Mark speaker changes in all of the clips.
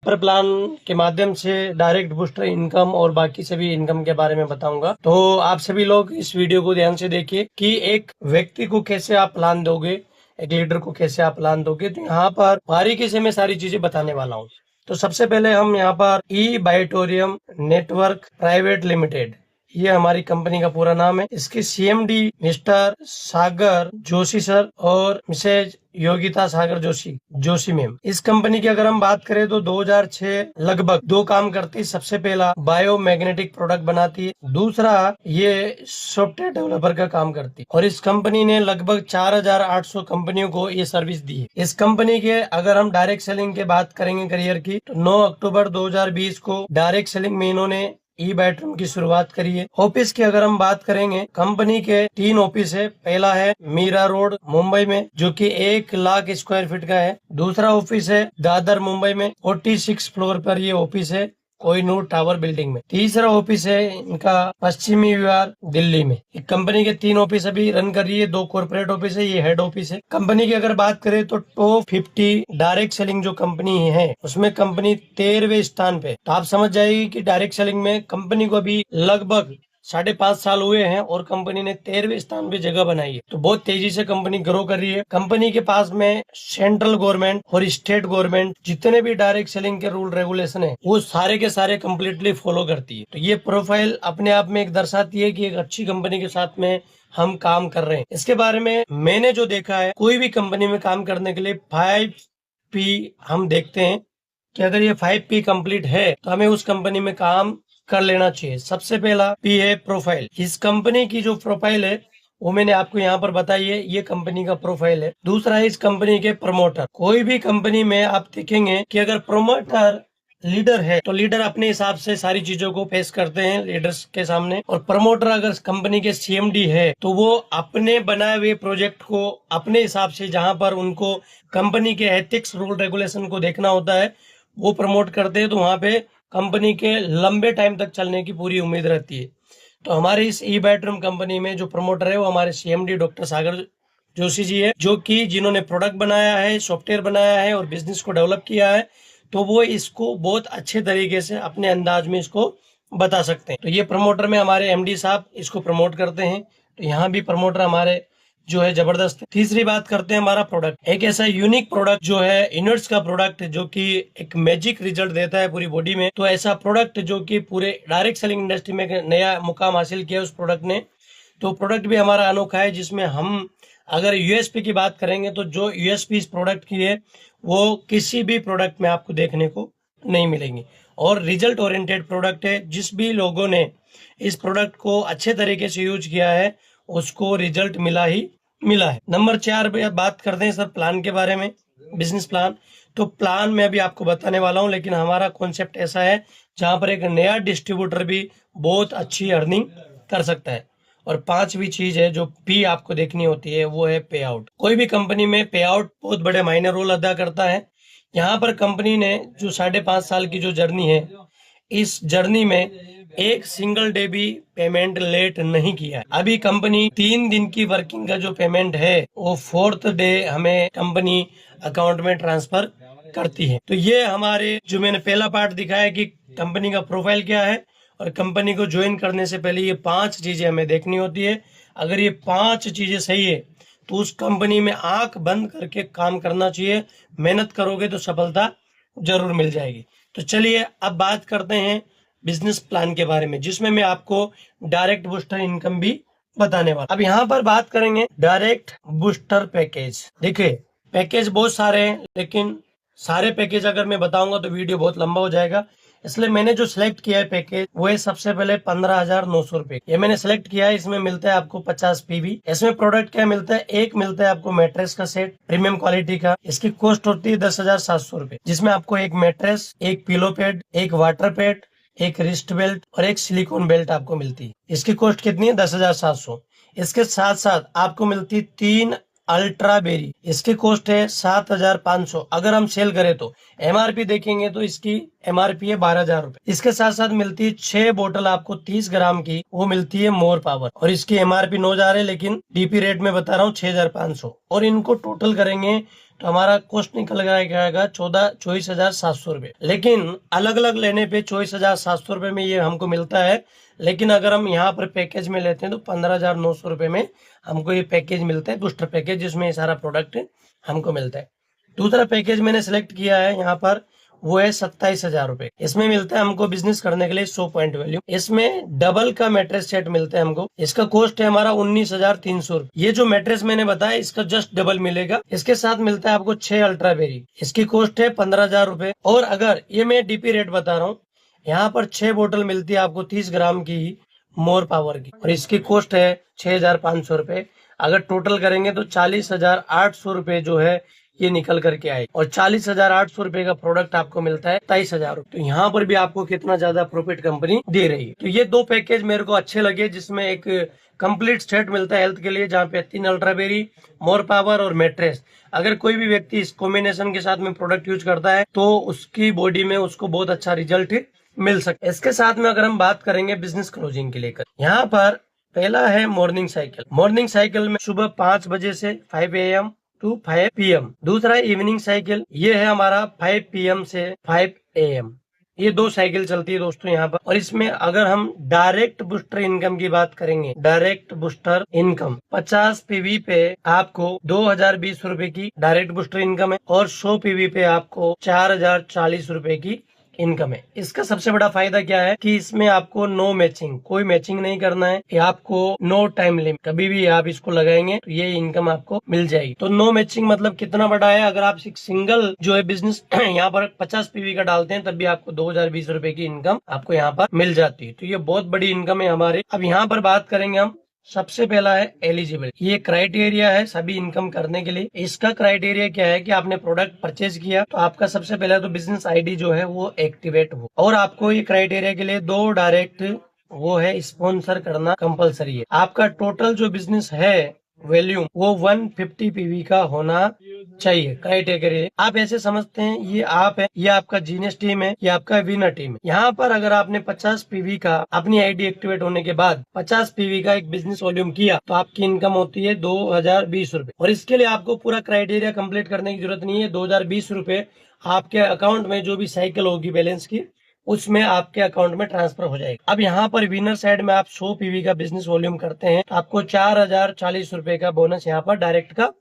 Speaker 1: पर प्लान के माध्यम से डायरेक्ट बूस्टर इनकम और बाकी सभी इनकम के बारे में बताऊंगा। तो आप सभी लोग इस वीडियो को ध्यान से देखिए कि एक व्यक्ति को कैसे आप प्लान दोगे, एक लीडर को कैसे आप प्लान दोगे। तो यहाँ पर बारीकी से मैं सारी चीजें बताने वाला हूँ। तो सबसे पहले हम यहाँ पर ई बायोटोरियम नेटवर्क प्राइवेट लिमिटेड, ये हमारी कंपनी का पूरा नाम है। इसके सीएमडी मिस्टर सागर जोशी सर और मिसेज योगिता सागर जोशी मैम। इस कंपनी की अगर हम बात करें तो 2006 लगभग दो काम करती है। सबसे पहला बायोमैग्नेटिक प्रोडक्ट बनाती है, दूसरा ये सॉफ्टवेयर डेवलपर का काम करती है। और इस कंपनी ने लगभग 4800 कंपनियों को ये सर्विस दी है। इस कंपनी के अगर हम डायरेक्ट सेलिंग की बात करेंगे करियर की, तो 9 अक्टूबर 2020 को डायरेक्ट सेलिंग में इन्होंने ई बैटरूम की शुरुआत करी है। ऑफिस की अगर हम बात करेंगे, कंपनी के 3 ऑफिस है। पहला है मीरा रोड मुंबई में, जो कि 1 लाख स्क्वायर फीट का है। दूसरा ऑफिस है दादर मुंबई में, 46 फ्लोर पर ये ऑफिस है कोहिनूर टावर बिल्डिंग में। तीसरा ऑफिस है इनका पश्चिमी विहार दिल्ली में। कंपनी के 3 ऑफिस अभी रन कर रही है, 2 कॉर्पोरेट ऑफिस है, ये हेड ऑफिस है। कंपनी की अगर बात करें तो टॉप 50 डायरेक्ट सेलिंग जो कंपनी है उसमें कंपनी 13वें स्थान पे। तो आप समझ जाइए कि डायरेक्ट सेलिंग में कंपनी को अभी लगभग 5.5 साल हुए हैं और कंपनी ने 13वें स्थान पे जगह बनाई है। तो बहुत तेजी से कंपनी ग्रो कर रही है। कंपनी के पास में सेंट्रल गवर्नमेंट और स्टेट गवर्नमेंट जितने भी डायरेक्ट सेलिंग के रूल रेगुलेशन है वो सारे के सारे कम्प्लीटली फॉलो करती है। तो ये प्रोफाइल अपने आप में एक दर्शाती है कि एक अच्छी कंपनी के साथ में हम काम कर रहे हैं। इसके बारे में मैंने जो देखा है, कोई भी कंपनी में काम करने के लिए 5P हम देखते हैं कि अगर ये 5P कंप्लीट है तो हमें उस कंपनी में काम कर लेना चाहिए। सबसे पहला पी है प्रोफाइल। इस कंपनी की जो प्रोफाइल है वो मैंने आपको यहाँ पर बताई है, ये कंपनी का प्रोफाइल है। दूसरा है इस कंपनी के प्रमोटर। कोई भी कंपनी में आप देखेंगे कि अगर प्रमोटर लीडर है तो लीडर अपने हिसाब से सारी चीजों को पेश करते हैं लीडर्स के सामने, और प्रमोटर अगर कंपनी के सीएमडी है तो वो अपने बनाए हुए प्रोजेक्ट को अपने हिसाब से, जहां पर उनको कंपनी के एथिक्स रूल रेगुलेशन को देखना होता है, वो प्रमोट करते हैं। तो वहां पे कंपनी के लंबे टाइम तक चलने की पूरी उम्मीद रहती है। तो हमारे इस ई बेडरूम कंपनी में जो प्रमोटर है वो हमारे सीएमडी डॉक्टर सागर जोशी जी है, जो कि जिन्होंने प्रोडक्ट बनाया है, सॉफ्टवेयर बनाया है और बिजनेस को डेवलप किया है। तो वो इसको बहुत अच्छे तरीके से अपने अंदाज में इसको बता सकते हैं। तो ये प्रमोटर में हमारे एमडी साहब इसको प्रमोट करते हैं। तो यहाँ भी प्रमोटर हमारे जो है जबरदस्त। तीसरी बात करते हैं हमारा प्रोडक्ट, एक ऐसा यूनिक प्रोडक्ट जो है इनवर्ट्स का प्रोडक्ट, जो कि एक मैजिक रिजल्ट देता है पूरी बॉडी में। तो ऐसा प्रोडक्ट जो कि पूरे डायरेक्ट सेलिंग इंडस्ट्री में एक नया मुकाम हासिल किया उस प्रोडक्ट ने। तो प्रोडक्ट भी हमारा अनोखा है, जिसमें हम अगर यूएसपी की बात करेंगे तो जो यूएसपी इस प्रोडक्ट की है वो किसी भी प्रोडक्ट में आपको देखने को नहीं मिलेंगी। और रिजल्ट ओरिएंटेड प्रोडक्ट है, जिस भी लोगों ने इस प्रोडक्ट को अच्छे तरीके से यूज किया है उसको रिजल्ट मिला है। नंबर 4 पे बात करते हैं सर प्लान के बारे में, बिजनेस प्लान। तो प्लान में अभी आपको बताने वाला हूं, लेकिन हमारा कॉन्सेप्ट ऐसा है जहां पर एक नया डिस्ट्रीब्यूटर भी बहुत अच्छी अर्निंग कर सकता है। और 5वीं चीज है जो पी आपको देखनी होती है वो है पे आउट। कोई भी कंपनी में पे आउट बहुत बड़े मायने रोल अदा करता है। यहाँ पर कंपनी ने जो 5.5 साल की जो जर्नी है, इस जर्नी में एक सिंगल डे भी पेमेंट लेट नहीं किया है। अभी कंपनी 3 दिन की वर्किंग का जो पेमेंट है वो 4th डे हमें कंपनी अकाउंट में ट्रांसफर करती है। तो ये हमारे जो मैंने पहला पार्ट दिखाया कि कंपनी का प्रोफाइल क्या है, और कंपनी को ज्वाइन करने से पहले ये 5 चीजें हमें देखनी होती है। अगर ये 5 चीजें सही है तो उस कंपनी में आंख बंद करके काम करना चाहिए। मेहनत करोगे तो सफलता जरूर मिल जाएगी। तो चलिए अब बात करते हैं बिजनेस प्लान के बारे में, जिसमें मैं आपको डायरेक्ट बूस्टर इनकम भी बताने वाला। अब यहाँ पर बात करेंगे डायरेक्ट बूस्टर पैकेज। देखिए पैकेज बहुत सारे हैं, लेकिन सारे पैकेज अगर मैं बताऊंगा तो वीडियो बहुत लंबा हो जाएगा, इसलिए मैंने जो सिलेक्ट किया है पैकेज वो है सबसे पहले 15,900 रुपए। ये मैंने सिलेक्ट किया है। इसमें मिलता है आपको 50 पीवी। इसमें प्रोडक्ट क्या मिलता है, एक मिलता है आपको मैट्रेस का सेट प्रीमियम क्वालिटी का। इसकी कॉस्ट होती है 10,700 रुपए, जिसमें आपको एक मैट्रेस, एक पिलो पैड, एक वाटर पैड, एक रिस्ट बेल्ट और एक सिलिकॉन बेल्ट आपको मिलती है। इसकी कॉस्ट कितनी है, 10,700। इसके साथ साथ आपको मिलती 3 अल्ट्रा बेरी, इसकी कॉस्ट है 7,500। अगर हम सेल करें तो एमआरपी देखेंगे तो इसकी एमआरपी है 12,000 रुपए। इसके साथ साथ मिलती है 6 बोतल आपको 30 ग्राम की, वो मिलती है मोर पावर, और इसकी एमआरपी 9,000 है, लेकिन डीपी रेट में बता रहा हूँ 6,500। और इनको टोटल करेंगे तो हमारा कॉस्ट निकल जाएगा 24,700 रुपये। लेकिन अलग अलग लेने पे 24,700 रुपये में ये हमको मिलता है। लेकिन अगर हम यहाँ पर पैकेज में लेते हैं तो 15,900 रुपये में हमको ये पैकेज मिलता है, बूस्टर पैकेज, जिसमें ये सारा प्रोडक्ट हमको मिलता है। दूसरा पैकेज मैंने सिलेक्ट किया है यहाँ पर, वो है 27,000 रुपए। इसमें मिलता है हमको बिजनेस करने के लिए 100 पॉइंट वैल्यू। इसमें डबल का मैट्रेस सेट मिलता है हमको। इसका कॉस्ट है हमारा 19,300 रुपए। ये जो मैट्रेस मैंने बताया इसका जस्ट डबल मिलेगा। इसके साथ मिलता है आपको 6 अल्ट्रा बेरी, इसकी कॉस्ट है 15,000 रुपए। और अगर ये मैं डीपी रेट बता रहा हूँ, यहाँ पर 6 बोतल मिलती है आपको 30 ग्राम की मोर पावर की, और इसकी कॉस्ट है 6,500 रुपए। अगर टोटल करेंगे तो 40,800 रुपए जो है ये निकल करके आए, और 40,800 रुपए का प्रोडक्ट आपको मिलता है 27,000 रुपए। तो यहाँ पर भी आपको कितना ज्यादा प्रॉफिट कंपनी दे रही है। तो ये 2 पैकेज मेरे को अच्छे लगे, जिसमें एक कंप्लीट सेट मिलता है हेल्थ के लिए, जहाँ पे 3 अल्ट्राबेरी, मोर पावर और मैट्रेस। अगर कोई भी व्यक्ति इस कॉम्बिनेशन के साथ में प्रोडक्ट यूज करता है तो उसकी बॉडी में उसको बहुत अच्छा रिजल्ट मिल सकता है। इसके साथ में अगर हम बात करेंगे बिजनेस क्लोजिंग के लेकर, यहाँ पर पहला है मॉर्निंग साइकिल। मॉर्निंग साइकिल में सुबह 5 बजे से 5 AM टू 5 PM। दूसरा है इवनिंग साइकिल, ये है हमारा 5 PM से 5 AM। ये 2 साइकिल चलती है दोस्तों यहाँ पर। और इसमें अगर हम डायरेक्ट बूस्टर इनकम की बात करेंगे, डायरेक्ट बूस्टर इनकम 50 PV पे आपको 2,020 रुपए की डायरेक्ट बूस्टर इनकम है, और 100 PV पे आपको 4,040 रुपए की इनकम है। इसका सबसे बड़ा फायदा क्या है कि इसमें आपको नो मैचिंग, कोई मैचिंग नहीं करना है, ये आपको नो टाइम लिमिट, कभी भी आप इसको लगाएंगे तो ये इनकम आपको मिल जाएगी। तो नो मैचिंग मतलब कितना बड़ा है, अगर आप सिंगल जो है बिजनेस यहाँ पर 50 PV का डालते हैं तब भी आपको 2,020 रुपए की इनकम आपको यहाँ पर मिल जाती है। तो ये बहुत बड़ी इनकम है हमारे। अब यहाँ पर बात करेंगे हम, सबसे पहला है एलिजिबल। ये क्राइटेरिया है सभी इनकम करने के लिए। इसका क्राइटेरिया क्या है कि आपने प्रोडक्ट परचेज किया तो आपका सबसे पहला तो बिजनेस आईडी जो है वो एक्टिवेट हो, और आपको ये क्राइटेरिया के लिए 2 डायरेक्ट वो है स्पॉन्सर करना कंपलसरी है। आपका टोटल जो बिजनेस है वॉल्यूम वो 150 PV का होना चाहिए क्राइटेरिया। आप ऐसे समझते हैं ये आप है, ये आपका जीनियस टीम है, ये आपका विनर टीम है। यहाँ पर अगर आपने 50 PV का अपनी आईडी एक्टिवेट होने के बाद 50 PV का एक बिजनेस वॉल्यूम किया तो आपकी इनकम होती है 2,020 रुपए। और इसके लिए आपको पूरा क्राइटेरिया कंप्लीट करने की जरूरत नहीं है। 2,020 रुपए आपके अकाउंट में जो भी साइकिल होगी बैलेंस की, उसमें आपके अकाउंट में ट्रांसफर हो जाएगा। अब यहाँ पर विनर साइड में आप 100 PV का बिजनेस वॉल्यूम करते हैं तो आपको 4,040 रुपए का बोनस यहाँ पर डायरेक्ट का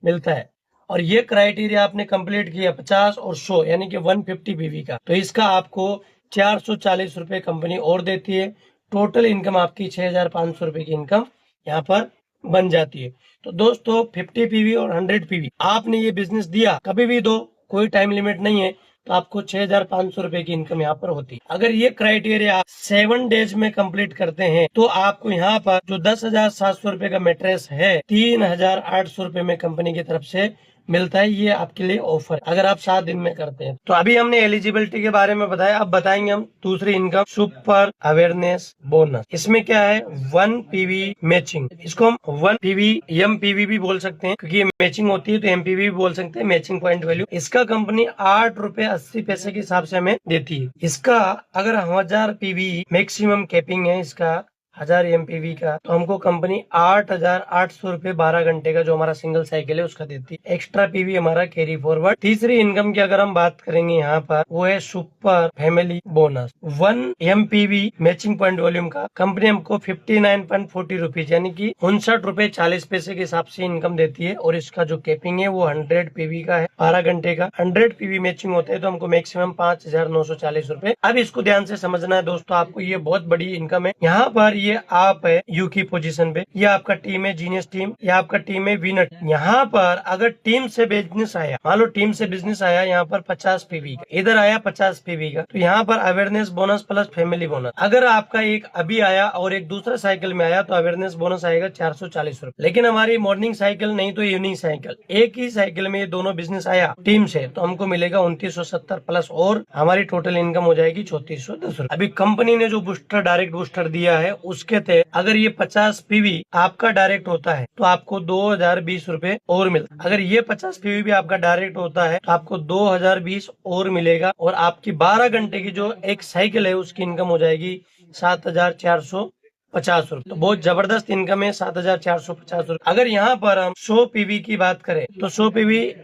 Speaker 1: मिलता है। और ये क्राइटेरिया आपने कंप्लीट किया 50 और 100 यानी कि 150 PV का, तो इसका आपको 440 रुपए कंपनी और देती है। टोटल इनकम आपकी 6,500 रुपए की इनकम यहाँ पर बन जाती है। तो दोस्तों 50 PV और 100 PV आपने ये बिजनेस दिया, कभी भी दो, कोई टाइम लिमिट नहीं है, तो आपको 6,500 रुपए की इनकम यहाँ पर होती है। अगर ये क्राइटेरिया आप 7 डेज में कंप्लीट करते हैं तो आपको यहाँ पर जो 10,700 रुपए का मैट्रेस है 3,800 रुपए में कंपनी की तरफ से मिलता है। ये आपके लिए ऑफर अगर आप 7 दिन में करते हैं। तो अभी हमने एलिजिबिलिटी के बारे में बताया, अब बताएंगे हम दूसरी इनकम, सुपर अवेयरनेस बोनस। इसमें क्या है 1 PV मैचिंग, इसको हम 1 PV MPV भी बोल सकते हैं, क्योंकि ये मैचिंग होती है तो MPV भी बोल सकते हैं, मैचिंग पॉइंट वैल्यू। इसका कंपनी 8.80 रुपए के हिसाब से हमें देती है। इसका अगर 1,000 PV मैक्सिमम कैपिंग है इसका 1,000 MPV का, तो हमको कंपनी 8,800 रुपए 12 घंटे का जो हमारा सिंगल साइकिल है उसका देती है। एक्स्ट्रा PV हमारा कैरी फॉरवर्ड। तीसरी इनकम की अगर हम बात करेंगे यहाँ पर, वो है super family bonus. 1 MPV matching point volume का कंपनी हमको 59.40 रुपीज यानी कि 59 रुपए 40 पैसे के हिसाब से इनकम देती है। और इसका जो कैपिंग है वो 100 PV का है 12 घंटे का। 100 PV मैचिंग होते हैं तो हमको मैक्सिमम 5,940 रुपए। अब इसको ध्यान से समझना है दोस्तों, आपको ये बहुत बड़ी इनकम है। यहाँ पर ये आप है यू की पोजीशन पे, ये आपका टीम है जीनियस टीम, ये आपका टीम है विनर। यहाँ पर अगर टीम से बिजनेस आया, मान लो टीम से बिजनेस आया यहाँ पर 50 PV का, इधर आया 50 PV का, तो यहाँ पर awareness bonus plus family bonus. अगर आपका एक अभी आया और एक दूसरा साइकिल में आया तो अवेयरनेस बोनस आएगा 440 रुपए। लेकिन हमारी मॉर्निंग साइकिल नहीं तो इवनिंग साइकिल, एक ही साइकिल में ये दोनों बिजनेस आया टीम से, तो हमको मिलेगा 2970 प्लस, और हमारी टोटल इनकम हो जाएगी 3410 रुपए। अभी कंपनी ने जो बूस्टर डायरेक्ट बूस्टर दिया है उसके तहत अगर ये 50 PV आपका डायरेक्ट होता है तो आपको 2,020 रुपए और मिलता है। अगर ये 50 PV भी आपका डायरेक्ट होता है तो आपको 2,020 और मिलेगा, और आपकी 12 घंटे की जो एक साइकिल है उसकी इनकम हो जाएगी 7,400 ₹50। तो बहुत जबरदस्त इनकम है, 7,450। अगर यहाँ पर हम 100 पीवी की बात करें तो 100 पीवी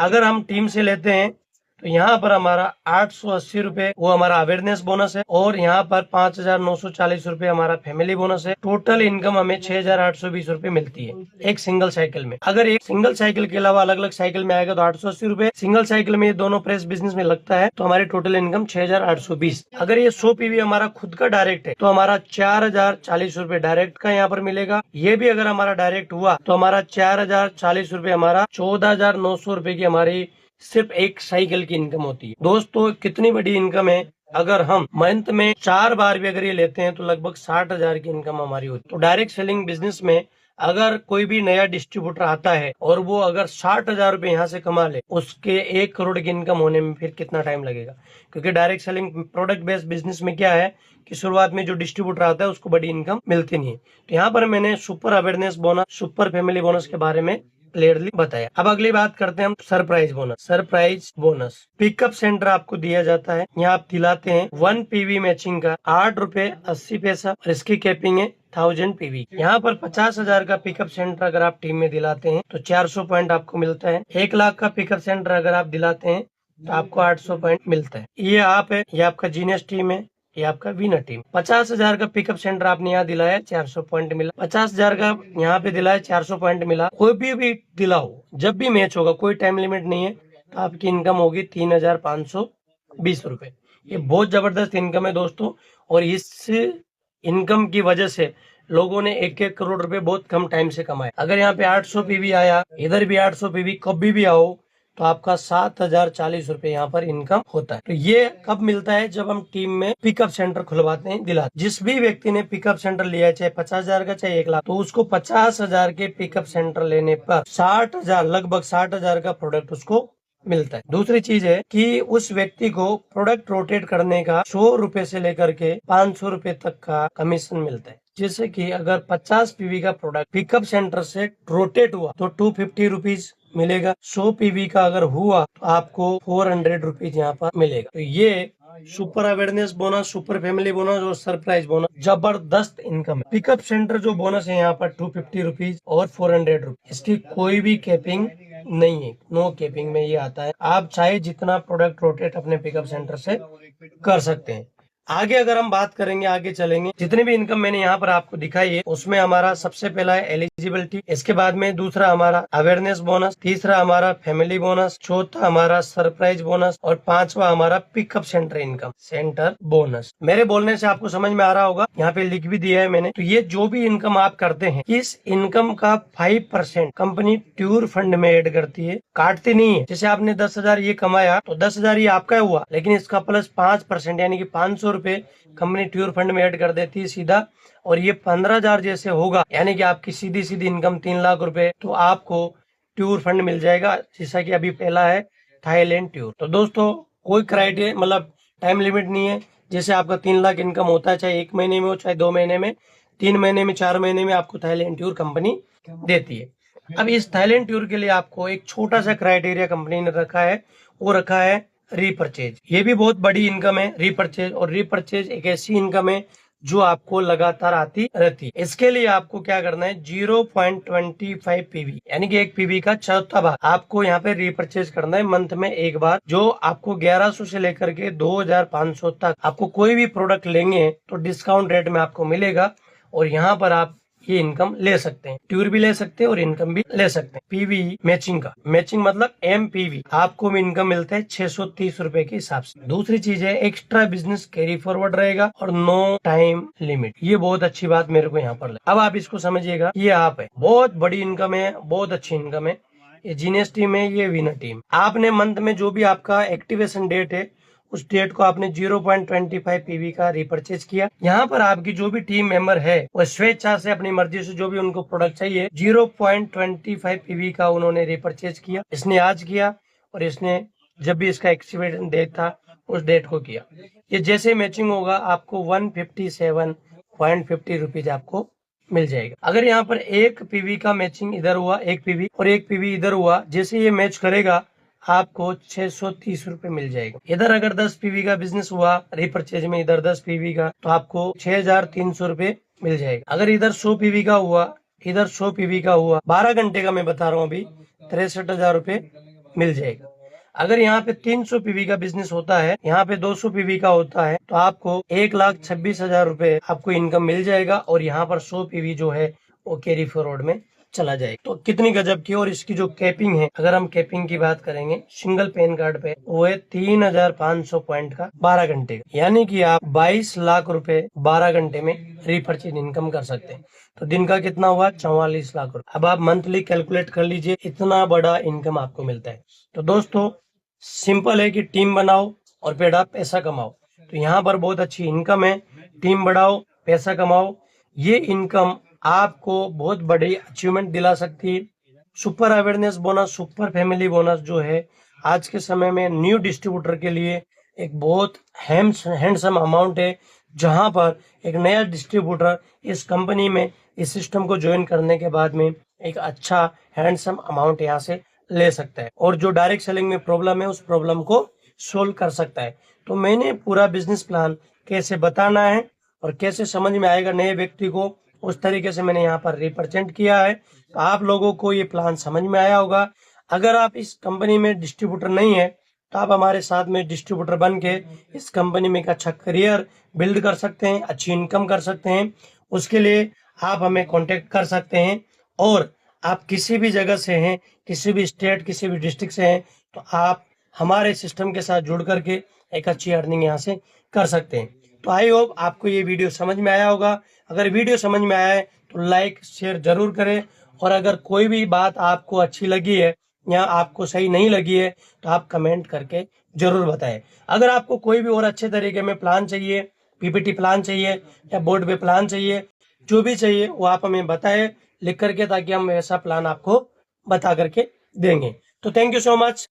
Speaker 1: अगर हम टीम से लेते हैं तो यहाँ पर हमारा 880 रुपए वो हमारा अवेयरनेस बोनस है, और यहाँ पर 5,940 रुपए हमारा फैमिली बोनस है। टोटल इनकम हमें 6,820 रुपए मिलती है एक सिंगल साइकिल में। अगर एक सिंगल साइकिल के अलावा अलग अलग साइकिल में आएगा तो 880 रुपए, सिंगल साइकिल में ये दोनों प्रेस बिजनेस में लगता है तो हमारी टोटल इनकम 6,820। अगर ये 100 पीवी हमारा खुद का डायरेक्ट है तो हमारा 4,040 रुपए डायरेक्ट का यहाँ पर मिलेगा। ये भी अगर हमारा डायरेक्ट हुआ तो हमारा 4,040 रुपए हमारा 14,900 रुपए की हमारी सिर्फ एक साइकिल की इनकम होती है। दोस्तों कितनी बड़ी इनकम है। अगर हम मंथ में 4 बार भी अगर ये लेते हैं तो लगभग 60,000 की इनकम हमारी होती है। तो डायरेक्ट सेलिंग बिजनेस में अगर कोई भी नया डिस्ट्रीब्यूटर आता है और वो अगर 60,000 रुपए यहाँ से कमा ले, उसके 1 करोड़ की इनकम होने में फिर कितना टाइम लगेगा। क्योंकि direct selling product based business में क्या है कि शुरुआत में जो डिस्ट्रीब्यूटर आता है उसको बड़ी इनकम मिलती नहीं है। तो यहाँ पर मैंने super awareness bonus, super family bonus के बारे में क्लियरली बताया। अब अगली बात करते हैं हम surprise bonus. Surprise bonus pickup centre आपको दिया जाता है। यहाँ आप दिलाते हैं 1 पीवी मैचिंग का 8 रुपए 80 पैसा और इसकी कैपिंग है 1000 पीवी। यहाँ पर 50,000 का पिकअप सेंटर अगर आप टीम में दिलाते हैं तो 400 पॉइंट आपको मिलता है। 1 लाख का पिकअप सेंटर अगर आप दिलाते हैं तो आपको 800 पॉइंट मिलता है। ये आप है, ये आपका जीनियस टीम है, ये आपका विनर टीम। 50,000 का पिकअप सेंटर आपने यहाँ दिलाया, 400 पॉइंट मिला। 50,000 का यहाँ पे दिलाया, 400 पॉइंट मिला। कोई भी दिलाओ, जब भी मैच होगा, कोई टाइम लिमिट नहीं है, तो आपकी इनकम होगी 3,520 रुपए। ये बहुत जबरदस्त इनकम है दोस्तों, और इस इनकम की वजह से लोगों ने 1-1 करोड़ रुपए बहुत कम टाइम से कमाए। अगर यहाँ पे 800 पीवी आया, इधर भी 800 पीवी, कभी भी आओ तो आपका 7,040 रुपए यहाँ पर इनकम होता है। तो ये कब मिलता है? जब हम टीम में पिकअप सेंटर खुलवाते हैं, दिलाते। जिस भी व्यक्ति ने पिकअप सेंटर लिया है, चाहे 50,000 का चाहे 1 लाख, तो उसको 50,000 के पिकअप सेंटर लेने पर 60,000, लगभग 60,000 का प्रोडक्ट उसको मिलता है। दूसरी चीज है कि उस व्यक्ति को प्रोडक्ट रोटेट करने का 100 रुपए से लेकर के 500 रुपए तक का कमीशन मिलता है। जैसे कि अगर 50 पीवी का प्रोडक्ट पिकअप सेंटर से रोटेट हुआ तो 250 रुपीज मिलेगा। 100 पीवी का अगर हुआ तो आपको 400 रुपीज यहाँ पर मिलेगा। तो ये super awareness bonus, super family bonus और सरप्राइज बोनस जबरदस्त इनकम है। पिकअप सेंटर जो बोनस है यहाँ पर 250 रुपीज और 400 रुपीज, इसकी कोई भी कैपिंग नहीं है, नो कैपिंग में ये आता है। आप चाहे जितना प्रोडक्ट रोटेट अपने पिकअप सेंटर से कर सकते हैं। आगे अगर हम बात करेंगे, आगे चलेंगे, जितनी भी इनकम मैंने यहाँ पर आपको दिखाई है उसमें हमारा सबसे पहला है एलिजिबिलिटी, इसके बाद में दूसरा हमारा अवेयरनेस बोनस, तीसरा हमारा फैमिली बोनस, चौथा हमारा सरप्राइज बोनस और 5वां हमारा pickup centre income, centre bonus. मेरे बोलने से आपको समझ में आ रहा होगा, यहाँ पे लिख भी दिया है मैंने। तो ये जो भी इनकम आप करते हैं, इस इनकम का 5% कंपनी ट्यूर फंड में ऐड करती है, काटती नहीं है। जैसे आपने 10,000 ये कमाया तो 10,000 ये आपका हुआ, लेकिन इसका प्लस 5% यानी कि 500 रुपए कंपनी ट्यूर फंड में ऐड कर देती है सीधा। और ये 15,000 जैसे होगा, यानी कि आपकी सीधी सीधी इनकम 3 लाख रुपए, तो आपको ट्यूर फंड मिल जाएगा। जैसा कि अभी पहला है थाईलैंड ट्यूर। तो दोस्तों कोई क्राइटेरिया, मतलब टाइम लिमिट नहीं है। जैसे आपका 3 लाख इनकम होता है, चाहे 1 महीने में हो, चाहे 2 महीने में, 3 महीने में, 4 महीने में, आपको थाईलैंड टूर कंपनी देती है। अब इस थाईलैंड टूर के लिए आपको एक छोटा सा क्राइटेरिया कंपनी ने रखा है, वो रखा है रीपरचेज। ये भी बहुत बड़ी इनकम है रीपरचेज, और रीपरचेज एक ऐसी इनकम है जो आपको लगातार आती रहती है। इसके लिए आपको क्या करना है, 0.25 पीवी यानी कि 1 पीवी का चौथा भाग आपको यहाँ पे रीपरचेज करना है मंथ में एक बार। जो आपको 1100 से लेकर के 2,500 तक आपको कोई भी प्रोडक्ट लेंगे तो डिस्काउंट रेट में आपको मिलेगा, और यहाँ पर आप ये इनकम ले सकते हैं, टूर भी ले सकते हैं और इनकम भी ले सकते हैं। पीवी मैचिंग का, मैचिंग मतलब MPV, आपको इनकम मिलता है 630 रुपए के हिसाब से। दूसरी चीज है एक्स्ट्रा बिजनेस कैरी फॉरवर्ड रहेगा और नो टाइम लिमिट। ये बहुत अच्छी बात मेरे को यहाँ पर लगी। अब आप इसको समझिएगा, ये आप है, बहुत बड़ी इनकम है, बहुत अच्छी इनकम है। ये जीनियस टीम है, ये विनर टीम। आपने मंथ में जो भी आपका एक्टिवेशन डेट है उस डेट को आपने 0.25 पीवी का रिपर्चेज किया। यहाँ पर आपकी जो भी टीम मेंबर है वो स्वेच्छा से अपनी मर्जी से जो भी उनको प्रोडक्ट चाहिए 0.25 पीवी का उन्होंने रिपर्चेज किया। इसने आज किया और इसने जब भी इसका एक्टिवेशन डेट था उस डेट को किया। ये जैसे मैचिंग होगा आपको 157.50 रुपीज आपको मिल जाएगा। अगर यहाँ पर 1 पीवी का मैचिंग इधर हुआ, 1 पीवी और 1 पीवी इधर हुआ, जैसे ये मैच करेगा आपको 630 रुपए मिल जाएगा। इधर अगर 10 पीवी का बिजनेस हुआ रिपर्चेज में, इधर 10 पीवी का, तो आपको 6,300 रुपए मिल जाएगा। अगर इधर 100 पीवी का हुआ, इधर 100 पीवी का हुआ, 12 घंटे का मैं बता रहा हूँ अभी, 63,000 रुपए मिल जाएगा। अगर यहाँ पे 300 पीवी का बिजनेस होता है, यहाँ पे 200 पीवी का होता है, तो आपको 1,26,000 रुपए आपको इनकम मिल जाएगा। और यहाँ पर 100 पीवी जो है वो कैरी फॉरवर्ड में चला जाएगा। तो कितनी गजब की। और इसकी जो कैपिंग है, अगर हम कैपिंग की बात करेंगे सिंगल पैन कार्ड पे, वो है 3,500 पॉइंट का 12 घंटे का, यानी कि आप 22 लाख रुपए 12 घंटे में रीपरचेज इनकम कर सकते हैं। तो दिन का कितना हुआ, 44 लाख रुपए। अब आप मंथली कैलकुलेट कर लीजिए, इतना बड़ा इनकम आपको मिलता है। तो दोस्तों सिंपल है कि टीम बनाओ और फिर आप पैसा कमाओ। तो यहाँ पर बहुत अच्छी इनकम है, टीम बढ़ाओ, पैसा कमाओ। ये इनकम आपको बहुत बड़ी अचीवमेंट दिला सकती है। Super awareness bonus, super family bonus जो है आज के समय में न्यू डिस्ट्रीब्यूटर के लिए एक बहुत हैंडसम अमाउंट है, जहां पर एक नया डिस्ट्रीब्यूटर इस कंपनी में इस सिस्टम को ज्वाइन करने के बाद में एक अच्छा हैंडसम अमाउंट यहाँ से ले सकता है और जो डायरेक्ट सेलिंग में प्रॉब्लम है उस प्रॉब्लम को सोल्व कर सकता है। तो मैंने पूरा बिजनेस प्लान कैसे बताना है और कैसे समझ में आएगा नए व्यक्ति को, उस तरीके से मैंने यहाँ पर रिप्रेजेंट किया है। तो आप लोगों को ये प्लान समझ में आया होगा। अगर आप इस कंपनी में डिस्ट्रीब्यूटर नहीं है तो आप हमारे साथ में डिस्ट्रीब्यूटर बन के इस कंपनी में एक अच्छा करियर बिल्ड कर सकते हैं, अच्छी इनकम कर सकते हैं। उसके लिए आप हमें कांटेक्ट कर सकते हैं। और आप किसी भी जगह से हैं, किसी भी स्टेट, किसी भी डिस्ट्रिक्ट से हैं, तो आप हमारे सिस्टम के साथ जुड़ करके एक अच्छी अर्निंग यहाँ से कर सकते हैं। तो आई होप आपको ये वीडियो समझ में आया होगा। अगर वीडियो समझ में आया है तो लाइक शेयर जरूर करें। और अगर कोई भी बात आपको अच्छी लगी है या आपको सही नहीं लगी है तो आप कमेंट करके जरूर बताएं। अगर आपको कोई भी और अच्छे तरीके में प्लान चाहिए, पीपीटी प्लान चाहिए या बोर्ड पे प्लान चाहिए, जो भी चाहिए वो आप हमें बताएं लिख करके, ताकि हम ऐसा प्लान आपको बता करके देंगे। तो थैंक यू सो मच।